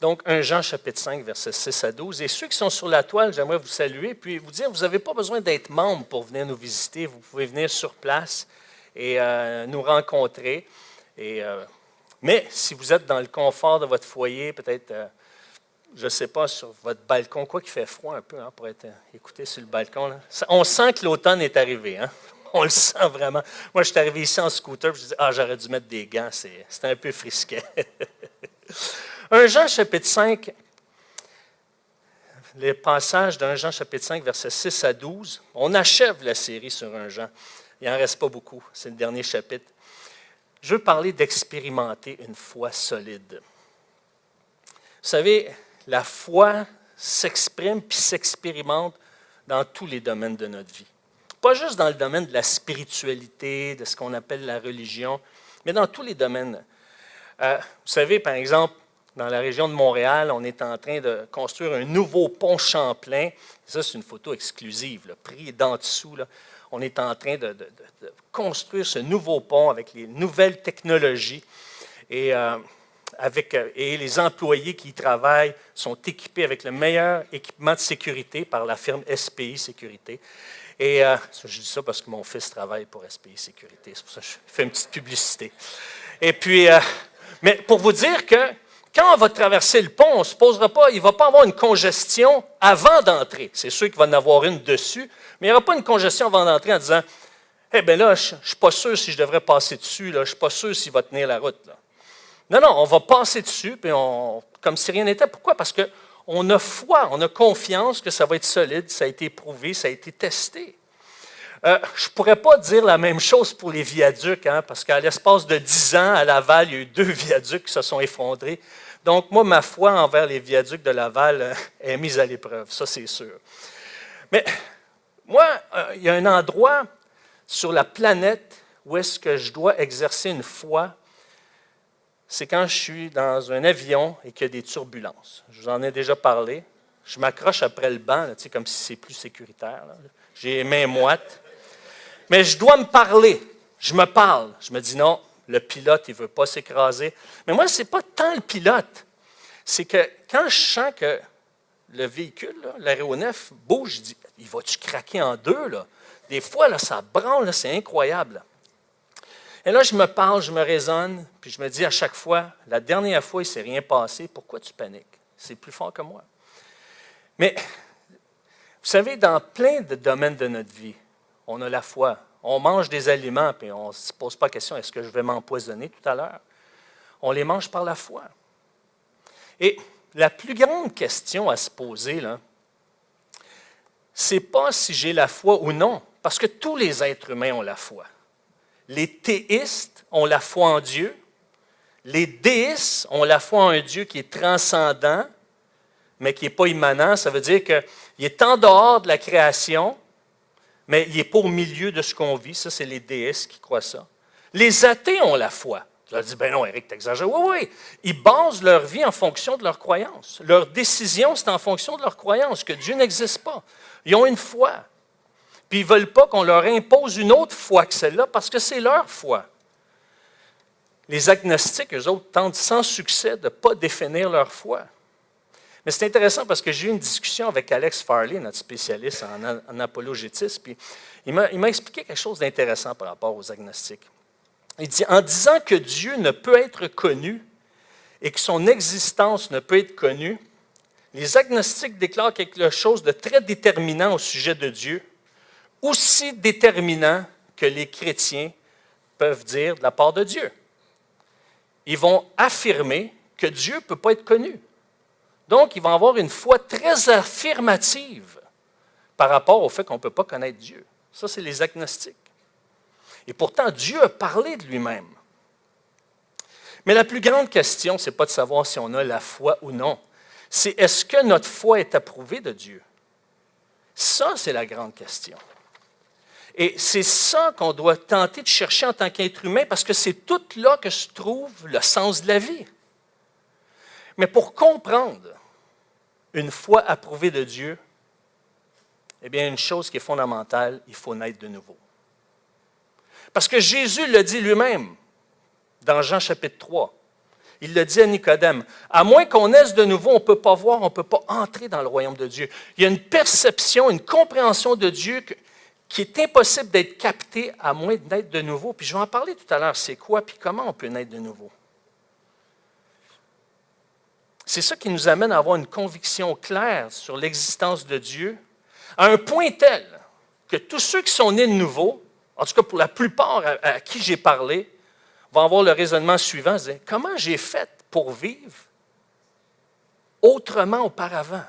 Donc, 1 Jean chapitre 5, versets 6 à 12. Et ceux qui sont sur la toile, j'aimerais vous saluer, puis vous dire, vous n'avez pas besoin d'être membre pour venir nous visiter. Vous pouvez venir sur place et nous rencontrer. Mais si vous êtes dans le confort de votre foyer, peut-être, je ne sais pas, sur votre balcon, quoi qu'il fait froid un peu pour être écouté sur le balcon. Là. On sent que l'automne est arrivé. Hein? On le sent vraiment. Moi, je suis arrivé ici en scooter, puis je dis, j'aurais dû mettre des gants, c'était un peu frisquet. 1 Jean chapitre 5, les passages d'1 Jean chapitre 5, versets 6 à 12. On achève la série sur 1 Jean. Il n'en reste pas beaucoup, c'est le dernier chapitre. Je veux parler d'expérimenter une foi solide. Vous savez, la foi s'exprime puis s'expérimente dans tous les domaines de notre vie. Pas juste dans le domaine de la spiritualité, de ce qu'on appelle la religion, mais dans tous les domaines. Vous savez, par exemple, dans la région de Montréal, on est en train de construire un nouveau pont Champlain. Ça, c'est une photo exclusive, là, pris d'en dessous. Là. On est en train de construire ce nouveau pont avec les nouvelles technologies. Et les employés qui y travaillent sont équipés avec le meilleur équipement de sécurité par la firme SPI Sécurité. Et je dis ça parce que mon fils travaille pour SPI Sécurité. C'est pour ça que je fais une petite publicité. Et puis, mais pour vous dire que quand on va traverser le pont, on ne se posera pas, il ne va pas avoir une congestion avant d'entrer. C'est sûr qu'il va en avoir une dessus, mais il n'y aura pas une congestion avant d'entrer en disant « Eh bien là, je ne suis pas sûr si je devrais passer dessus, là, je ne suis pas sûr s'il va tenir la route. » Non, non, on va passer dessus, puis comme si rien n'était. Pourquoi? Parce qu'on a foi, on a confiance que ça va être solide, ça a été prouvé, ça a été testé. Je ne pourrais pas dire la même chose pour les viaducs, parce qu'à l'espace de 10 ans, à Laval, il y a eu 2 viaducs qui se sont effondrés. Donc, moi, ma foi envers les viaducs de Laval est mise à l'épreuve, ça c'est sûr. Mais moi, il y a un endroit sur la planète où est-ce que je dois exercer une foi, c'est quand je suis dans un avion et qu'il y a des turbulences. Je vous en ai déjà parlé. Je m'accroche après le banc, là, comme si c'est plus sécuritaire. Là. J'ai les mains moites. Mais je dois me parler. Je me parle. Je me dis non, le pilote, il ne veut pas s'écraser. Mais moi, ce n'est pas tant le pilote. C'est que quand je sens que le véhicule, l'aéronef, bouge, je dis, il va-tu craquer en deux? Là? Des fois, là, ça branle, c'est incroyable. Et là, je me parle, je me raisonne, puis je me dis à chaque fois, la dernière fois, il ne s'est rien passé, pourquoi tu paniques? C'est plus fort que moi. Mais, vous savez, dans plein de domaines de notre vie, on a la foi. On mange des aliments, puis on ne se pose pas la question, est-ce que je vais m'empoisonner tout à l'heure? On les mange par la foi. Et la plus grande question à se poser, là, c'est pas si j'ai la foi ou non, parce que tous les êtres humains ont la foi. Les théistes ont la foi en Dieu. Les déistes ont la foi en un Dieu qui est transcendant, mais qui n'est pas immanent. Ça veut dire qu'il est en dehors de la création, mais il n'est pas au milieu de ce qu'on vit. Ça, c'est les déistes qui croient ça. Les athées ont la foi. Je leur dis, ben non, Éric, t'exagères. Oui, oui. Ils basent leur vie en fonction de leurs croyances. Leur décision, c'est en fonction de leurs croyances, que Dieu n'existe pas. Ils ont une foi. Puis ils ne veulent pas qu'on leur impose une autre foi que celle-là parce que c'est leur foi. Les agnostiques, eux autres, tentent sans succès de ne pas définir leur foi. Mais c'est intéressant parce que j'ai eu une discussion avec Alex Farley, notre spécialiste en apologétisme, puis il m'a expliqué quelque chose d'intéressant par rapport aux agnostiques. Il dit, en disant que Dieu ne peut être connu et que son existence ne peut être connue, les agnostiques déclarent quelque chose de très déterminant au sujet de Dieu, aussi déterminant que les chrétiens peuvent dire de la part de Dieu. Ils vont affirmer que Dieu ne peut pas être connu. Donc, ils vont avoir une foi très affirmative par rapport au fait qu'on ne peut pas connaître Dieu. Ça, c'est les agnostiques. Et pourtant, Dieu a parlé de lui-même. Mais la plus grande question, ce n'est pas de savoir si on a la foi ou non. C'est est-ce que notre foi est approuvée de Dieu? Ça, c'est la grande question. Et c'est ça qu'on doit tenter de chercher en tant qu'être humain, parce que c'est tout là que se trouve le sens de la vie. Mais pour comprendre une foi approuvée de Dieu, eh bien, une chose qui est fondamentale, il faut naître de nouveau. Parce que Jésus le dit lui-même dans Jean chapitre 3. Il le dit à Nicodème. À moins qu'on naisse de nouveau, on ne peut pas voir, on ne peut pas entrer dans le royaume de Dieu. Il y a une perception, une compréhension de Dieu qui est impossible d'être captée à moins de naître de nouveau. Puis je vais en parler tout à l'heure. C'est quoi, puis comment on peut naître de nouveau? C'est ça qui nous amène à avoir une conviction claire sur l'existence de Dieu, à un point tel que tous ceux qui sont nés de nouveau, en tout cas pour la plupart à qui j'ai parlé, vont avoir le raisonnement suivant, c'est comment j'ai fait pour vivre autrement auparavant?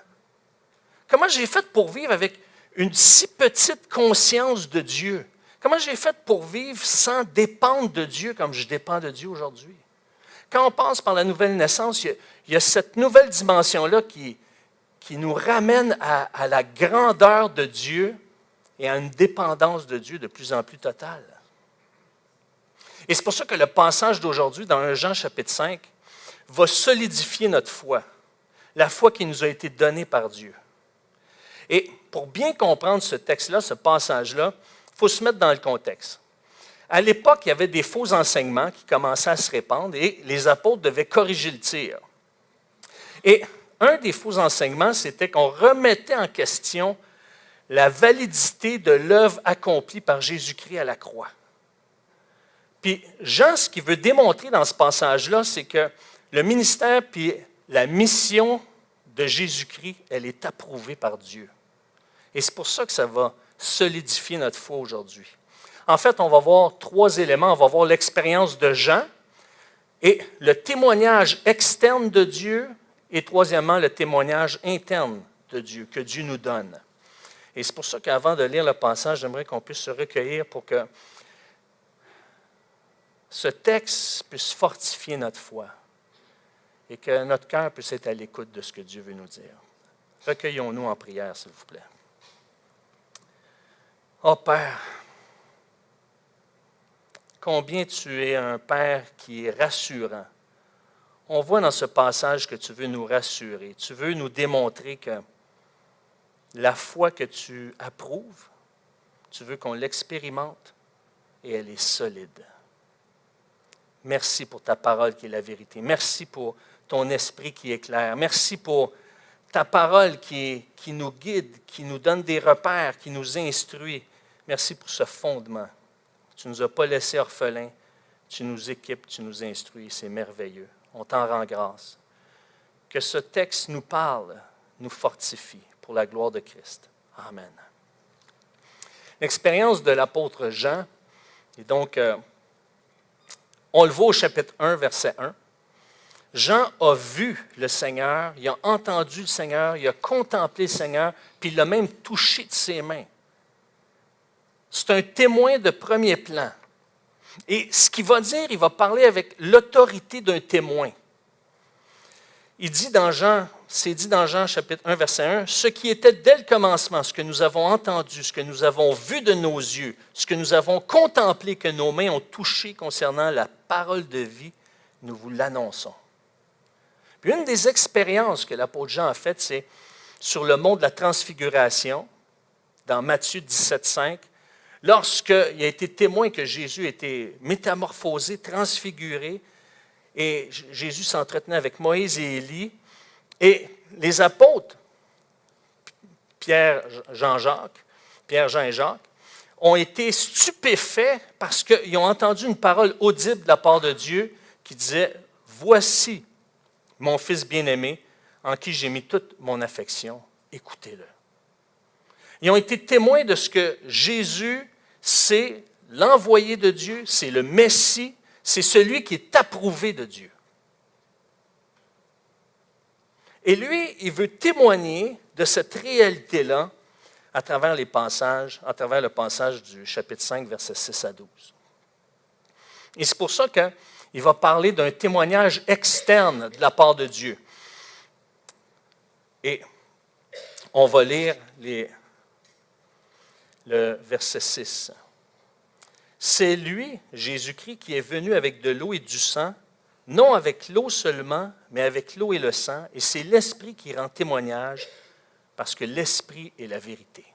Comment j'ai fait pour vivre avec une si petite conscience de Dieu? Comment j'ai fait pour vivre sans dépendre de Dieu comme je dépends de Dieu aujourd'hui? Quand on passe par la nouvelle naissance, il y a cette nouvelle dimension-là qui nous ramène à la grandeur de Dieu et à une dépendance de Dieu de plus en plus totale. Et c'est pour ça que le passage d'aujourd'hui, dans 1 Jean chapitre 5, va solidifier notre foi, la foi qui nous a été donnée par Dieu. Et pour bien comprendre ce texte-là, ce passage-là, il faut se mettre dans le contexte. À l'époque, il y avait des faux enseignements qui commençaient à se répandre et les apôtres devaient corriger le tir. Et un des faux enseignements, c'était qu'on remettait en question la validité de l'œuvre accomplie par Jésus-Christ à la croix. Puis Jean, ce qu'il veut démontrer dans ce passage-là, c'est que le ministère puis la mission de Jésus-Christ, elle est approuvée par Dieu. Et c'est pour ça que ça va solidifier notre foi aujourd'hui. En fait, on va voir 3 éléments. On va voir l'expérience de Jean et le témoignage externe de Dieu et troisièmement, le témoignage interne de Dieu, que Dieu nous donne. Et c'est pour ça qu'avant de lire le passage, j'aimerais qu'on puisse se recueillir pour que ce texte puisse fortifier notre foi et que notre cœur puisse être à l'écoute de ce que Dieu veut nous dire. Recueillons-nous en prière, s'il vous plaît. Oh Père, combien tu es un Père qui est rassurant. On voit dans ce passage que tu veux nous rassurer. Tu veux nous démontrer que la foi que tu approuves, tu veux qu'on l'expérimente et elle est solide. Merci pour ta parole qui est la vérité. Merci pour ton esprit qui éclaire. Merci pour ta parole qui nous guide, qui nous donne des repères, qui nous instruit. Merci pour ce fondement. Tu ne nous as pas laissés orphelins. Tu nous équipes, tu nous instruis. C'est merveilleux. On t'en rend grâce. Que ce texte nous parle, nous fortifie pour la gloire de Christ. Amen. L'expérience de l'apôtre Jean, et donc, on le voit au chapitre 1, verset 1. Jean a vu le Seigneur, il a entendu le Seigneur, il a contemplé le Seigneur, puis il l'a même touché de ses mains. C'est un témoin de premier plan. Et ce qu'il va dire, il va parler avec l'autorité d'un témoin. Il dit dans Jean, c'est dit dans Jean chapitre 1, verset 1, « Ce qui était dès le commencement, ce que nous avons entendu, ce que nous avons vu de nos yeux, ce que nous avons contemplé, que nos mains ont touché concernant la parole de vie, nous vous l'annonçons. » Puis une des expériences que l'apôtre Jean a faites, c'est sur le mont de la transfiguration, dans Matthieu 17, 5, lorsqu'il a été témoin que Jésus était métamorphosé, transfiguré, et Jésus s'entretenait avec Moïse et Élie, et les apôtres, Pierre, Jean et Jacques, ont été stupéfaits parce qu'ils ont entendu une parole audible de la part de Dieu qui disait « Voici mon Fils bien-aimé, en qui j'ai mis toute mon affection, écoutez-le. » Ils ont été témoins de ce que Jésus, c'est l'envoyé de Dieu, c'est le Messie, c'est celui qui est approuvé de Dieu. Et lui, il veut témoigner de cette réalité-là à travers le passage du chapitre 5, versets 6 à 12. Et c'est pour ça qu'il va parler d'un témoignage externe de la part de Dieu. Et on va lire le verset 6. C'est lui, Jésus-Christ, qui est venu avec de l'eau et du sang, non avec l'eau seulement, mais avec l'eau et le sang, et c'est l'Esprit qui rend témoignage, parce que l'Esprit est la vérité.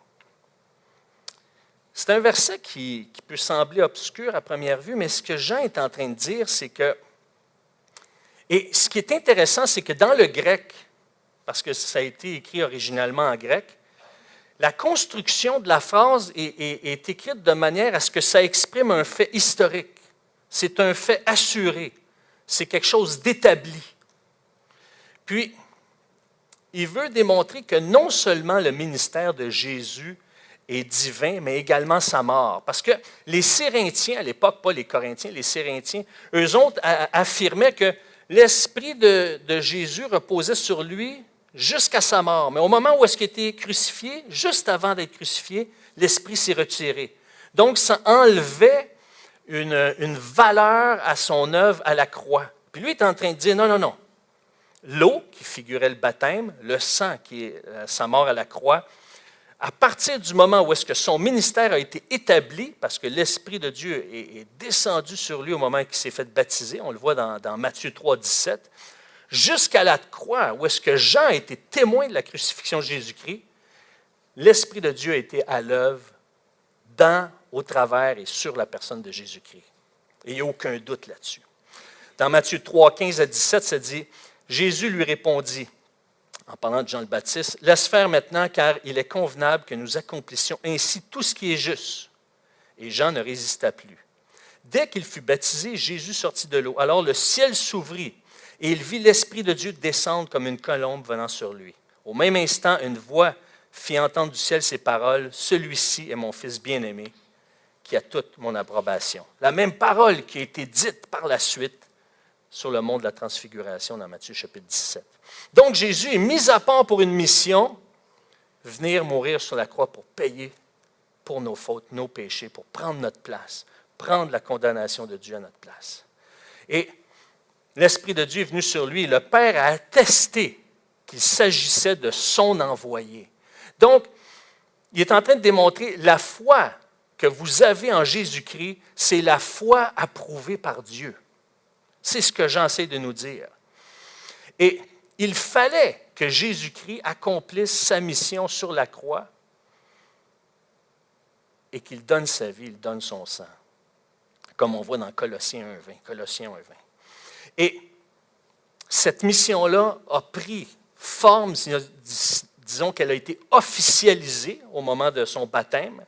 C'est un verset qui peut sembler obscur à première vue, mais ce que Jean est en train de dire, c'est que Et ce qui est intéressant, c'est que dans le grec, parce que ça a été écrit originalement en grec, la construction de la phrase est écrite de manière à ce que ça exprime un fait historique. C'est un fait assuré. C'est quelque chose d'établi. Puis, il veut démontrer que non seulement le ministère de Jésus est divin, mais également sa mort. Parce que les Cérinthiens, à l'époque, pas les Corinthiens, les Cérinthiens, eux autres affirmaient que l'esprit de Jésus reposait sur lui jusqu'à sa mort. Mais au moment où est-ce qu'il était crucifié, juste avant d'être crucifié, l'esprit s'est retiré. Donc, ça enlevait une valeur à son œuvre à la croix. Puis lui est en train de dire, non, non, non. L'eau, qui figurait le baptême, le sang, qui est sa mort à la croix, à partir du moment où est-ce que son ministère a été établi, parce que l'Esprit de Dieu est descendu sur lui au moment qu'il s'est fait baptiser, on le voit dans Matthieu 3, 17, jusqu'à la croix, où est-ce que Jean a été témoin de la crucifixion de Jésus-Christ, l'Esprit de Dieu a été à l'œuvre dans, au travers et sur la personne de Jésus-Christ. Et il n'y a aucun doute là-dessus. Dans Matthieu 3, 15 à 17, ça dit, Jésus lui répondit, en parlant de Jean le Baptiste, « Laisse faire maintenant, car il est convenable que nous accomplissions ainsi tout ce qui est juste. » Et Jean ne résista plus. Dès qu'il fut baptisé, Jésus sortit de l'eau. Alors le ciel s'ouvrit, et il vit l'Esprit de Dieu descendre comme une colombe venant sur lui. Au même instant, une voix fit entendre du ciel ces paroles, « Celui-ci est mon Fils bien-aimé, qui a toute mon approbation. » La même parole qui a été dite par la suite sur le mont de la Transfiguration dans Matthieu chapitre 17. Donc Jésus est mis à part pour une mission, venir mourir sur la croix pour payer pour nos fautes, nos péchés, pour prendre notre place, prendre la condamnation de Dieu à notre place. Et l'Esprit de Dieu est venu sur lui et le Père a attesté qu'il s'agissait de son envoyé. Donc, il est en train de démontrer la foi que vous avez en Jésus-Christ, c'est la foi approuvée par Dieu. C'est ce que Jean essaie de nous dire. Et il fallait que Jésus-Christ accomplisse sa mission sur la croix et qu'il donne sa vie, il donne son sang, comme on voit dans Colossiens 1:20. Colossiens 1:20. Et cette mission-là a pris forme, disons qu'elle a été officialisée au moment de son baptême,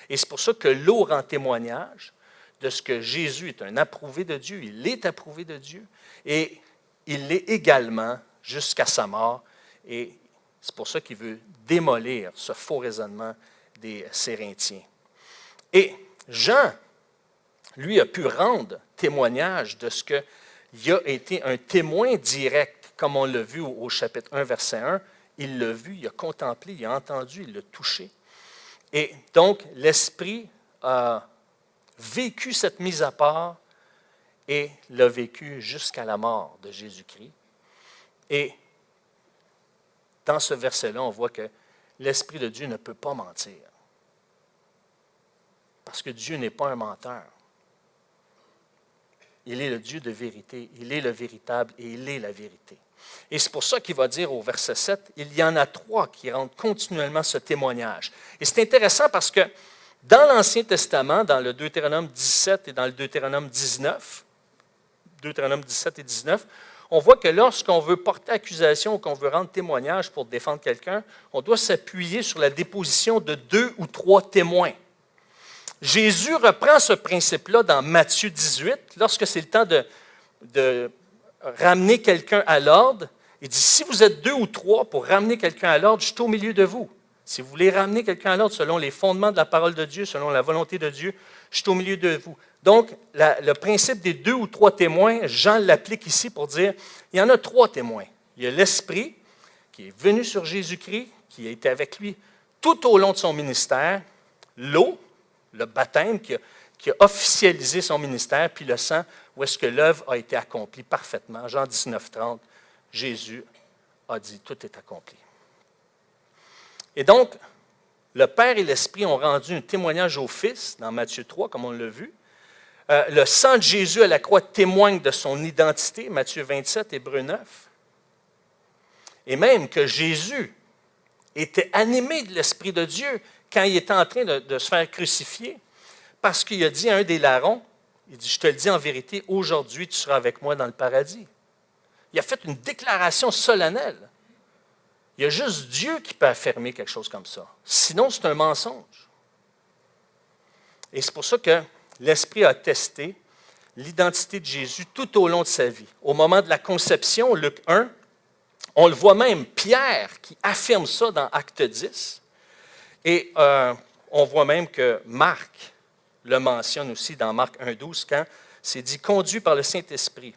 et c'est pour ça que l'eau rend témoignage de ce que Jésus est un approuvé de Dieu, il est approuvé de Dieu, et il l'est également jusqu'à sa mort, et c'est pour ça qu'il veut démolir ce faux raisonnement des Cérinthiens. Et Jean, lui, a pu rendre témoignage de ce qu'il a été un témoin direct, comme on l'a vu au chapitre 1, verset 1, il l'a vu, il a contemplé, il a entendu, il l'a touché. Et donc, l'Esprit a vécu cette mise à part et l'a vécu jusqu'à la mort de Jésus-Christ. Et dans ce verset-là, on voit que l'Esprit de Dieu ne peut pas mentir. Parce que Dieu n'est pas un menteur. Il est le Dieu de vérité, il est le véritable et il est la vérité. Et c'est pour ça qu'il va dire au verset 7, il y en a 3 qui rendent continuellement ce témoignage. Et c'est intéressant parce que dans l'Ancien Testament, dans le Deutéronome 17 et dans le Deutéronome 19, Deutéronome 17 et 19, on voit que lorsqu'on veut porter accusation ou qu'on veut rendre témoignage pour défendre quelqu'un, on doit s'appuyer sur la déposition de 2 ou 3 témoins. Jésus reprend ce principe-là dans Matthieu 18, lorsque c'est le temps de ramener quelqu'un à l'ordre. Il dit, si vous êtes 2 ou 3 pour ramener quelqu'un à l'ordre, je suis au milieu de vous. Si vous voulez ramener quelqu'un à l'ordre selon les fondements de la parole de Dieu, selon la volonté de Dieu, je suis au milieu de vous. Donc, le principe des 2 ou 3 témoins, Jean l'applique ici pour dire, il y en a 3 témoins. Il y a l'Esprit qui est venu sur Jésus-Christ, qui a été avec lui tout au long de son ministère, l'eau, le baptême qui a officialisé son ministère, puis le sang, où est-ce que l'œuvre a été accomplie parfaitement. Jean 19, 30, Jésus a dit, tout est accompli. Et donc, le Père et l'Esprit ont rendu un témoignage au Fils, dans Matthieu 3, comme on l'a vu. Le sang de Jésus à la croix témoigne de son identité, Matthieu 27, Hébreux 9. Et même que Jésus était animé de l'Esprit de Dieu quand il était en train de se faire crucifier, parce qu'il a dit à un des larrons, il dit, je te le dis en vérité, aujourd'hui tu seras avec moi dans le paradis. Il a fait une déclaration solennelle. Il y a juste Dieu qui peut affirmer quelque chose comme ça. Sinon, c'est un mensonge. Et c'est pour ça que l'Esprit a testé l'identité de Jésus tout au long de sa vie. Au moment de la conception, Luc 1, on le voit même, Pierre qui affirme ça dans Acte 10. Et on voit même que Marc le mentionne aussi dans Marc 1,12 quand c'est dit « conduit par le Saint-Esprit ».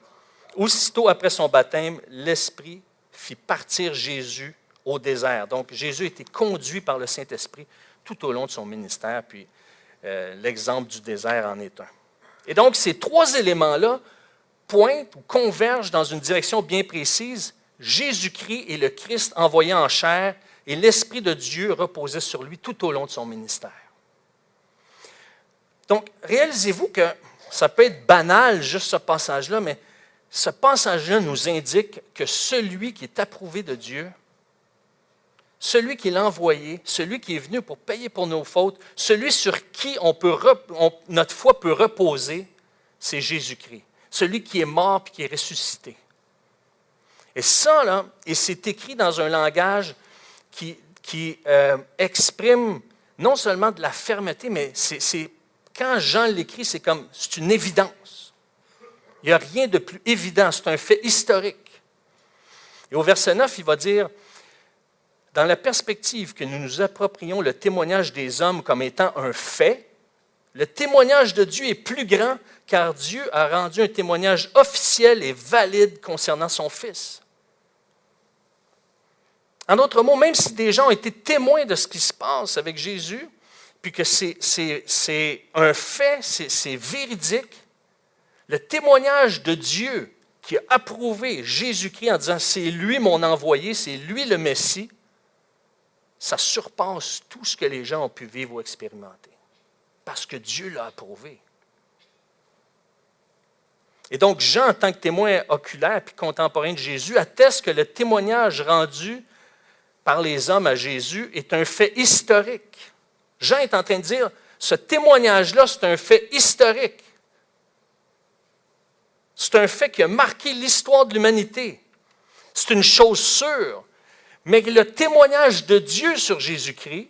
Aussitôt après son baptême, l'Esprit fit partir Jésus au désert. Donc, Jésus a été conduit par le Saint-Esprit tout au long de son ministère, puis l'exemple du désert en est un. Et donc, ces trois éléments-là pointent ou convergent dans une direction bien précise. Jésus-Christ est le Christ envoyé en chair et l'Esprit de Dieu reposait sur lui tout au long de son ministère. Donc, réalisez-vous que ça peut être banal, juste ce passage-là, mais ce passage-là nous indique que celui qui est approuvé de Dieu, celui qui l'a envoyé, celui qui est venu pour payer pour nos fautes, celui sur qui notre foi peut reposer, c'est Jésus-Christ. Celui qui est mort et qui est ressuscité. Et ça, là, et c'est écrit dans un langage qui exprime non seulement de la fermeté, mais quand Jean l'écrit, c'est une évidence. Il n'y a rien de plus évident, c'est un fait historique. Et au verset 9, il va dire, dans la perspective que nous nous approprions le témoignage des hommes comme étant un fait, le témoignage de Dieu est plus grand car Dieu a rendu un témoignage officiel et valide concernant son Fils. En d'autres mots, même si des gens ont été témoins de ce qui se passe avec Jésus, puis que c'est un fait, c'est véridique, le témoignage de Dieu qui a approuvé Jésus-Christ en disant « c'est lui mon envoyé, c'est lui le Messie », ça surpasse tout ce que les gens ont pu vivre ou expérimenter, parce que Dieu l'a approuvé. Et donc, Jean, en tant que témoin oculaire et contemporain de Jésus, atteste que le témoignage rendu par les hommes à Jésus est un fait historique. Jean est en train de dire, ce témoignage-là, c'est un fait historique. C'est un fait qui a marqué l'histoire de l'humanité. C'est une chose sûre. Mais le témoignage de Dieu sur Jésus-Christ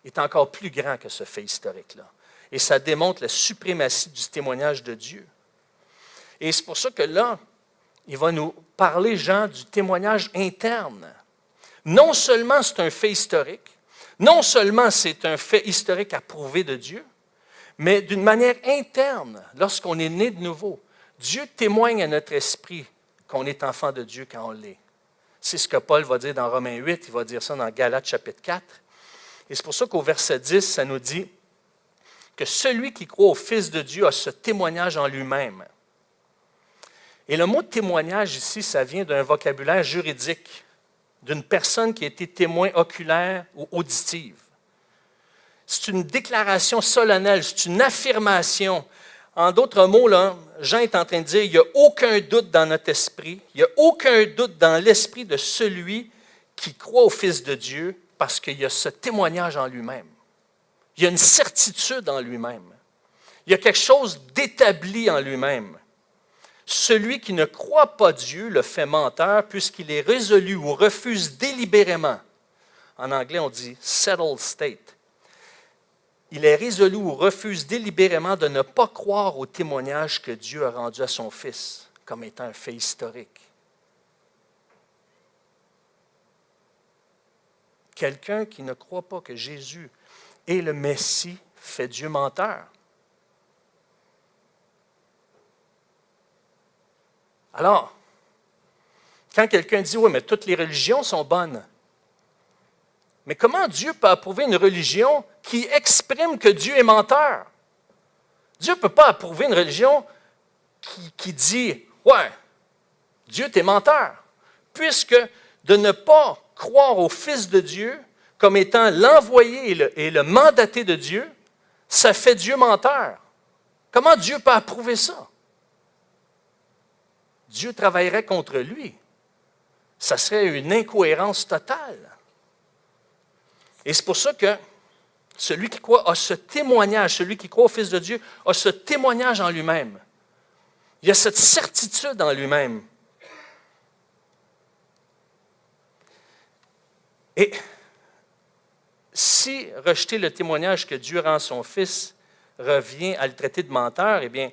est encore plus grand que ce fait historique-là. Et ça démontre la suprématie du témoignage de Dieu. Et c'est pour ça que là, il va nous parler, Jean, du témoignage interne. Non seulement c'est un fait historique, non seulement c'est un fait historique approuvé de Dieu, mais d'une manière interne, lorsqu'on est né de nouveau, Dieu témoigne à notre esprit qu'on est enfant de Dieu quand on l'est. C'est ce que Paul va dire dans Romains 8, il va dire ça dans Galates chapitre 4. Et c'est pour ça qu'au verset 10, ça nous dit que celui qui croit au Fils de Dieu a ce témoignage en lui-même. Et le mot témoignage ici, ça vient d'un vocabulaire juridique, d'une personne qui a été témoin oculaire ou auditive. C'est une déclaration solennelle, c'est une affirmation. En d'autres mots, là, Jean est en train de dire, il n'y a aucun doute dans notre esprit, il n'y a aucun doute dans l'esprit de celui qui croit au Fils de Dieu, parce qu'il y a ce témoignage en lui-même. Il y a une certitude en lui-même. Il y a quelque chose d'établi en lui-même. Celui qui ne croit pas Dieu le fait menteur puisqu'il est résolu ou refuse délibérément. En anglais, on dit « settled state ». Il est résolu ou refuse délibérément de ne pas croire au témoignage que Dieu a rendu à son Fils comme étant un fait historique. Quelqu'un qui ne croit pas que Jésus est le Messie fait Dieu menteur. Alors, quand quelqu'un dit « oui, mais toutes les religions sont bonnes », mais comment Dieu peut approuver une religion qui exprime que Dieu est menteur? Dieu ne peut pas approuver une religion qui dit « ouais, Dieu t'es menteur », puisque de ne pas croire au Fils de Dieu comme étant l'envoyé et le mandaté de Dieu, ça fait Dieu menteur. Comment Dieu peut approuver ça? Dieu travaillerait contre lui. Ça serait une incohérence totale. Et c'est pour ça que celui qui croit a ce témoignage, celui qui croit au Fils de Dieu a ce témoignage en lui-même. Il y a cette certitude en lui-même Et si rejeter le témoignage que Dieu rend à son Fils revient à le traiter de menteur, eh bien,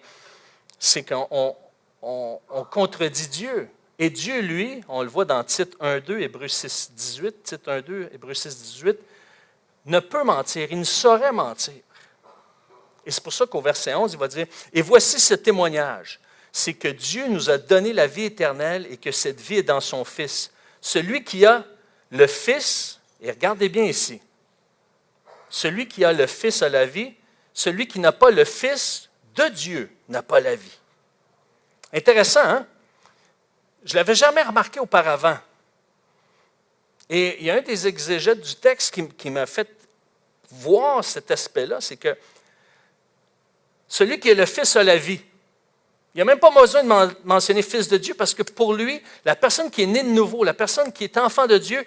c'est qu'on contredit Dieu. Et Dieu, lui, on le voit dans Tite 1.2, Hébreux 6.18, Tite 1.2, Hébreux 6.18, ne peut mentir, il ne saurait mentir. Et c'est pour ça qu'au verset 11, il va dire, « Et voici ce témoignage, c'est que Dieu nous a donné la vie éternelle et que cette vie est dans son Fils. Celui qui a le Fils, et regardez bien ici, celui qui a le Fils a la vie, celui qui n'a pas le Fils de Dieu n'a pas la vie. » Intéressant, hein? Je ne l'avais jamais remarqué auparavant. Et il y a un des exégètes du texte qui m'a fait voir cet aspect-là, c'est que celui qui est le Fils a la vie. Il n'y a même pas besoin de mentionner Fils de Dieu parce que pour lui, la personne qui est née de nouveau, la personne qui est enfant de Dieu,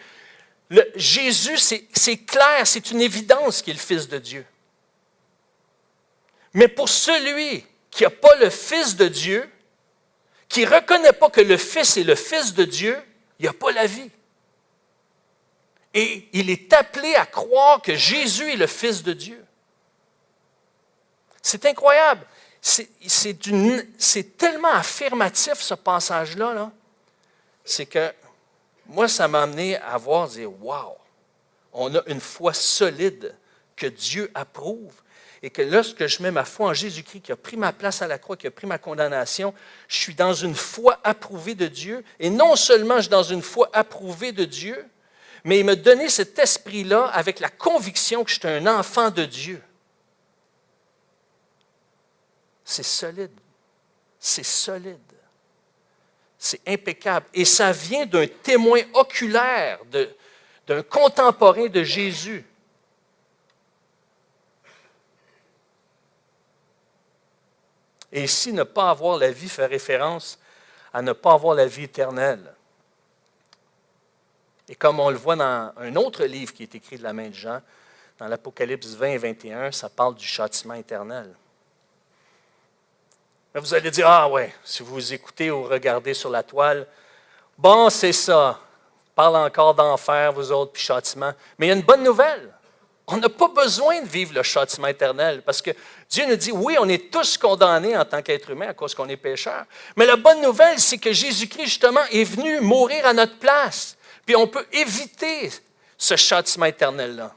Jésus, c'est clair, c'est une évidence qu'il est le Fils de Dieu. Mais pour celui qui n'a pas le Fils de Dieu, qui ne reconnaît pas que le Fils est le Fils de Dieu, il n'y a pas la vie. Et il est appelé à croire que Jésus est le Fils de Dieu. C'est incroyable. C'est tellement affirmatif, ce passage-là. Là. C'est que moi, ça m'a amené à voir, dire, « Wow! On a une foi solide que Dieu approuve. » Et que lorsque je mets ma foi en Jésus-Christ, qui a pris ma place à la croix, qui a pris ma condamnation, je suis dans une foi approuvée de Dieu. Et non seulement je suis dans une foi approuvée de Dieu, mais il m'a donné cet esprit-là avec la conviction que je suis un enfant de Dieu. C'est solide. C'est solide. C'est impeccable. Et ça vient d'un témoin oculaire, d'un contemporain de Jésus. Et ici, ne pas avoir la vie fait référence à ne pas avoir la vie éternelle. Et comme on le voit dans un autre livre qui est écrit de la main de Jean, dans l'Apocalypse 20 et 21, ça parle du châtiment éternel. Mais vous allez dire, ah ouais, si vous écoutez ou regardez sur la toile, bon, c'est ça, parle encore d'enfer, vous autres, puis châtiment. Mais il y a une bonne nouvelle. On n'a pas besoin de vivre le châtiment éternel parce que Dieu nous dit, oui, on est tous condamnés en tant qu'être humain à cause qu'on est pécheurs. Mais la bonne nouvelle, c'est que Jésus-Christ, justement, est venu mourir à notre place. Puis on peut éviter ce châtiment éternel-là.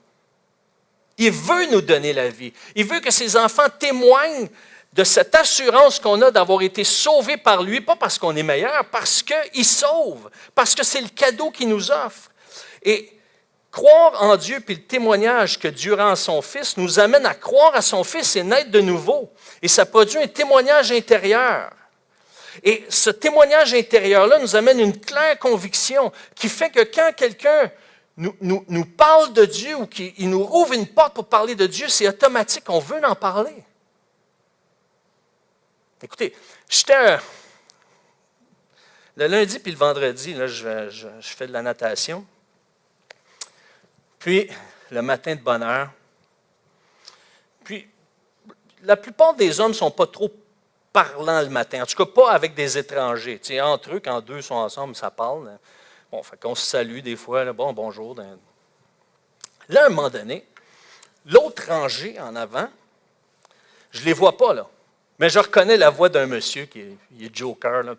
Il veut nous donner la vie. Il veut que ses enfants témoignent de cette assurance qu'on a d'avoir été sauvés par lui, pas parce qu'on est meilleur, parce qu'il sauve, parce que c'est le cadeau qu'il nous offre. Et croire en Dieu puis le témoignage que Dieu rend à son Fils nous amène à croire à son Fils et naître de nouveau. Et ça produit un témoignage intérieur. Et ce témoignage intérieur-là nous amène une claire conviction qui fait que quand quelqu'un nous parle de Dieu ou qu'il nous ouvre une porte pour parler de Dieu, c'est automatique, on veut en parler. Écoutez, j'étais le lundi puis le vendredi, là, je fais de la natation. Puis, le matin de bonne heure. Puis, la plupart des hommes ne sont pas trop parlants le matin. En tout cas, pas avec des étrangers. Tu sais, entre eux, quand deux sont ensemble, ça parle. Bon, fait qu'on se salue des fois. Là, bon, bonjour. Là, à un moment donné, l'autre rangée en avant, je ne les vois pas, là. Mais je reconnais la voix d'un monsieur qui est joker, là.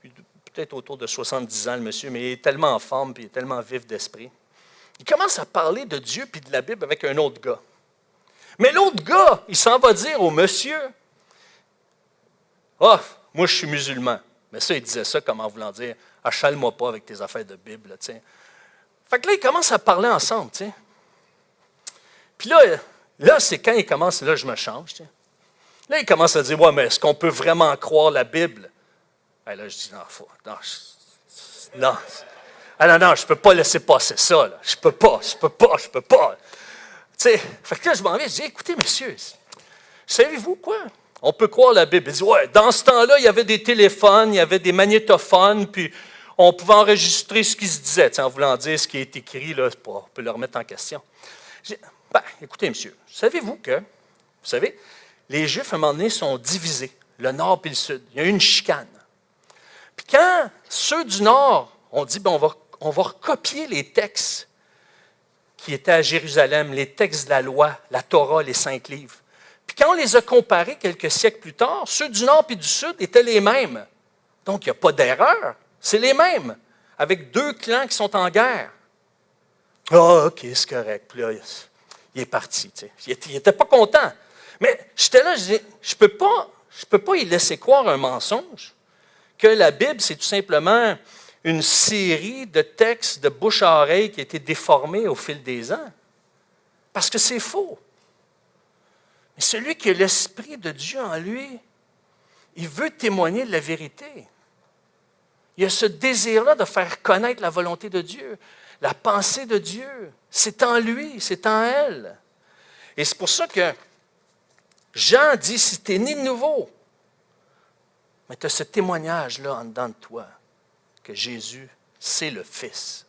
Peut-être autour de 70 ans, le monsieur, mais il est tellement en forme et il est tellement vif d'esprit. Il commence à parler de Dieu puis de la Bible avec un autre gars. Mais l'autre gars, il s'en va dire au monsieur, « Ah, moi je suis musulman. » Mais ça, il disait ça comme en voulant dire, « Achale-moi pas avec tes affaires de Bible. » T'sais. Fait que là, ils commencent à parler ensemble. T'sais. Puis là c'est quand il commence, là je me change. T'sais. Là, il commence à dire, « Ouais, mais est-ce qu'on peut vraiment croire la Bible? » Et là, je dis, « Non. Ah non, je ne peux pas laisser passer ça. Là. Je peux pas. Tu sais, fait que là, je m'en vais, je dis, écoutez, monsieur, savez-vous quoi? On peut croire la Bible. Il dit, ouais, dans ce temps-là, il y avait des téléphones, il y avait des magnétophones, puis on pouvait enregistrer ce qui se disait, en voulant dire ce qui est écrit, là, on peut le remettre en question. Je dis, écoutez, monsieur, savez-vous les Juifs, à un moment donné, sont divisés, le Nord et le Sud. Il y a eu une chicane. Puis quand ceux du Nord ont dit, on va recopier les textes qui étaient à Jérusalem, les textes de la loi, la Torah, les 5 livres. Puis quand on les a comparés quelques siècles plus tard, ceux du Nord et du Sud étaient les mêmes. Donc, il n'y a pas d'erreur. C'est les mêmes, avec 2 clans qui sont en guerre. Ah, OK, c'est correct. Puis là, il est parti. Tu sais. Il n'était pas content. Mais j'étais là, je disais, je ne peux pas y laisser croire un mensonge, que la Bible, c'est tout simplement une série de textes de bouche à oreille qui a été déformée au fil des ans. Parce que c'est faux. Mais celui qui a l'Esprit de Dieu en lui, il veut témoigner de la vérité. Il y a ce désir-là de faire connaître la volonté de Dieu, la pensée de Dieu. C'est en lui, c'est en elle. Et c'est pour ça que Jean dit, si tu es né de nouveau, mais tu as ce témoignage-là en dedans de toi, que Jésus, c'est le Fils.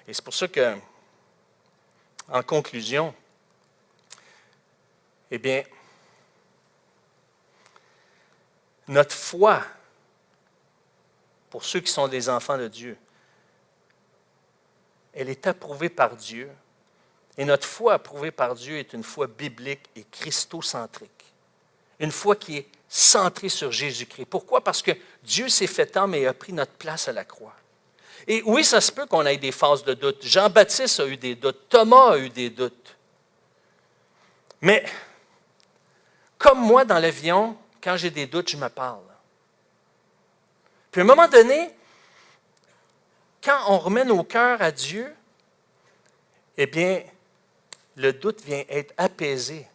Et c'est pour ça que, en conclusion, eh bien, notre foi, pour ceux qui sont des enfants de Dieu, elle est approuvée par Dieu. Et notre foi approuvée par Dieu est une foi biblique et christocentrique. Une foi qui est centrée sur Jésus-Christ. Pourquoi? Parce que Dieu s'est fait homme et a pris notre place à la croix. Et oui, ça se peut qu'on ait des phases de doute. Jean-Baptiste a eu des doutes. Thomas a eu des doutes. Mais, comme moi dans l'avion, quand j'ai des doutes, je me parle. Puis à un moment donné, quand on remet nos cœurs à Dieu, eh bien, le doute vient être apaisé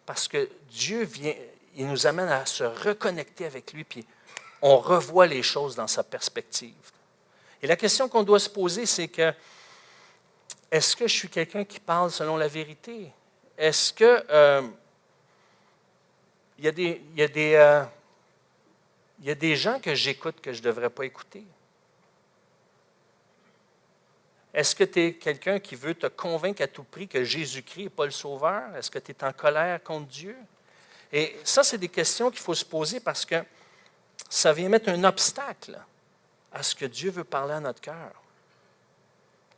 parce que Dieu vient, il nous amène à se reconnecter avec lui, puis on revoit les choses dans sa perspective. Et la question qu'on doit se poser, c'est que, est-ce que je suis quelqu'un qui parle selon la vérité? Est-ce que il y a des gens que j'écoute que je ne devrais pas écouter? Est-ce que tu es quelqu'un qui veut te convaincre à tout prix que Jésus-Christ n'est pas le Sauveur? Est-ce que tu es en colère contre Dieu? Et ça, c'est des questions qu'il faut se poser parce que ça vient mettre un obstacle à ce que Dieu veut parler à notre cœur.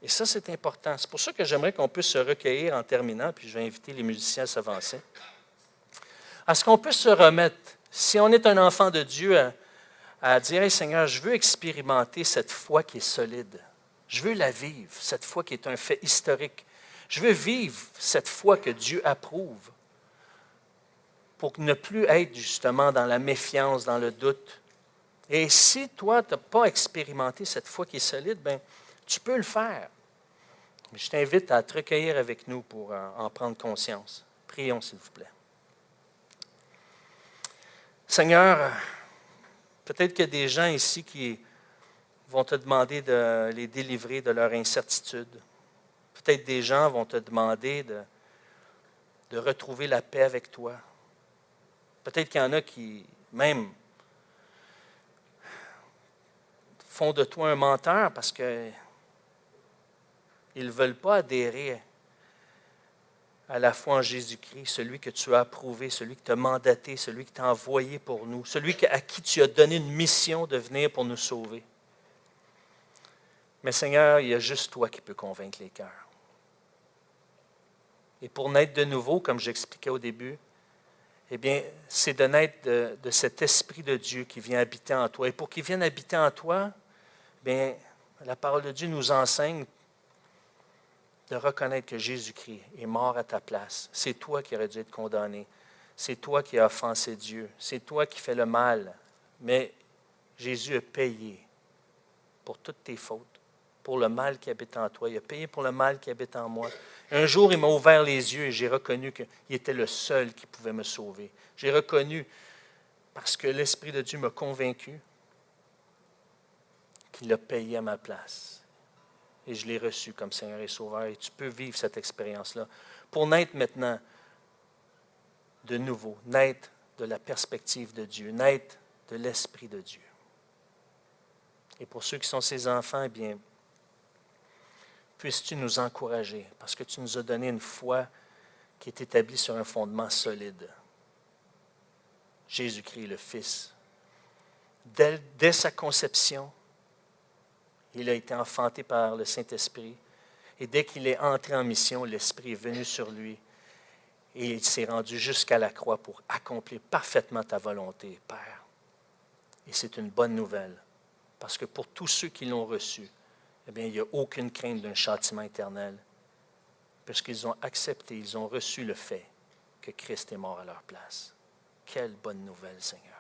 Et ça, c'est important. C'est pour ça que j'aimerais qu'on puisse se recueillir en terminant, puis je vais inviter les musiciens à s'avancer. À ce qu'on puisse se remettre, si on est un enfant de Dieu, à dire, « Hey Seigneur, je veux expérimenter cette foi qui est solide. Je veux la vivre, cette foi qui est un fait historique. Je veux vivre cette foi que Dieu approuve pour ne plus être justement dans la méfiance, dans le doute. Et si toi, tu n'as pas expérimenté cette foi qui est solide, bien, tu peux le faire. Mais je t'invite à te recueillir avec nous pour en prendre conscience. Prions, s'il vous plaît. Seigneur, peut-être qu'il y a des gens ici qui vont te demander de les délivrer de leur incertitude. Peut-être des gens vont te demander de retrouver la paix avec toi. Peut-être qu'il y en a qui, même, font de toi un menteur parce qu'ils ne veulent pas adhérer à la foi en Jésus-Christ, celui que tu as approuvé, celui que tu as mandaté, celui que tu as envoyé pour nous, celui à qui tu as donné une mission de venir pour nous sauver. Mais Seigneur, il y a juste toi qui peux convaincre les cœurs. Et pour naître de nouveau, comme j'expliquais au début, eh bien, c'est de naître de cet Esprit de Dieu qui vient habiter en toi. Et pour qu'il vienne habiter en toi, bien, la parole de Dieu nous enseigne de reconnaître que Jésus-Christ est mort à ta place. C'est toi qui aurais dû être condamné. C'est toi qui as offensé Dieu. C'est toi qui fais le mal. Mais Jésus a payé pour toutes tes fautes, pour le mal qui habite en toi. Il a payé pour le mal qui habite en moi. Un jour, il m'a ouvert les yeux et j'ai reconnu qu'il était le seul qui pouvait me sauver. J'ai reconnu, parce que l'Esprit de Dieu m'a convaincu, qu'il a payé à ma place. Et je l'ai reçu comme Seigneur et Sauveur. Et tu peux vivre cette expérience-là pour naître maintenant de nouveau, naître de la perspective de Dieu, naître de l'Esprit de Dieu. Et pour ceux qui sont ses enfants, eh bien, puisses-tu nous encourager, parce que tu nous as donné une foi qui est établie sur un fondement solide. Jésus-Christ, le Fils. Dès sa conception, il a été enfanté par le Saint-Esprit. Et dès qu'il est entré en mission, l'Esprit est venu sur lui et il s'est rendu jusqu'à la croix pour accomplir parfaitement ta volonté, Père. Et c'est une bonne nouvelle, parce que pour tous ceux qui l'ont reçu, eh bien, il n'y a aucune crainte d'un châtiment éternel, parce qu'ils ont accepté, ils ont reçu le fait que Christ est mort à leur place. Quelle bonne nouvelle, Seigneur.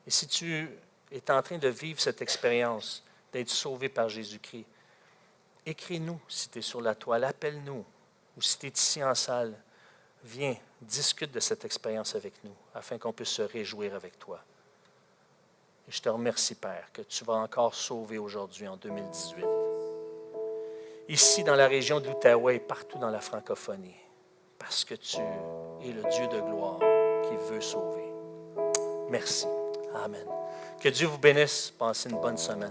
Et si tu es en train de vivre cette expérience, d'être sauvé par Jésus-Christ, écris-nous si tu es sur la toile, appelle-nous, ou si tu es ici en salle, viens, discute de cette expérience avec nous, afin qu'on puisse se réjouir avec toi. Et je te remercie, Père, que tu vas encore sauver aujourd'hui en 2018. Ici, dans la région de l'Outaouais et partout dans la francophonie, parce que tu es le Dieu de gloire qui veut sauver. Merci. Amen. Que Dieu vous bénisse. Passez une bonne semaine.